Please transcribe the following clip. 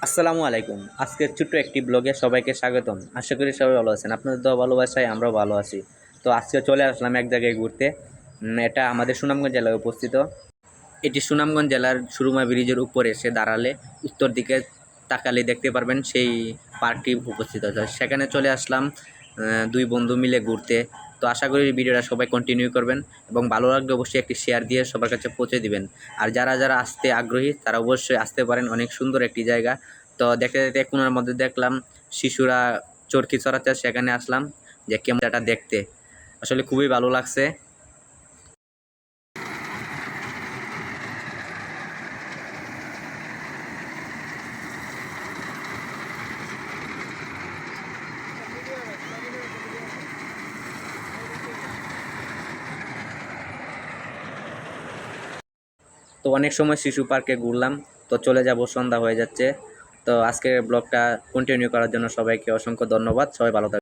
আসসালামু আলাইকুম। আজকের ছোট্ট একটি ব্লগে সবাইকে স্বাগতম। আশা করি সবাই ভালো আছেন। আপনাদের দোয়া ভালোবাসায় আমরাও ভালো আছি। তো আজকে চলে আসলাম এক জায়গায় ঘুরতে। এটা আমাদের সুনামগঞ্জ জেলায় অবস্থিত। এটি সুনামগঞ্জ জেলার সুরমা ব্রিজের উপরে এসে দাঁড়ালে উত্তর দিকে তাকালে দেখতে পারবেন সেই পার্কটি উপস্থিত আছে। সেখানে চলে আসলাম দুই বন্ধু মিলে ঘুরতে। তো আশা করি ভিডিওটা সবাই কন্টিনিউ করবেন এবং ভালো লাগলে অবশ্যই একটি শেয়ার দিয়ে সবার কাছে পৌঁছে দিবেন। আর যারা যারা আসতে আগ্রহী তারা অবশ্যই আসতে পারেন। অনেক সুন্দর একটি জায়গা। তো দেখতে দেখতে কোনার মধ্যে দেখলাম শিশুরা চরকি চড়াচ্ছে, সেখানে আসলাম যে কেমন এটা দেখতে। আসলে খুবই ভালো লাগছে। তো অনেক সময় শিশু পার্কে ঘুরলাম। তো চলে যাব, সন্ধ্যা হয়ে যাচ্ছে। তো আজকের ব্লগটা কন্টিনিউ করার জন্য সবাইকে অসংখ্য ধন্যবাদ। সবাই ভালো থাকবেন।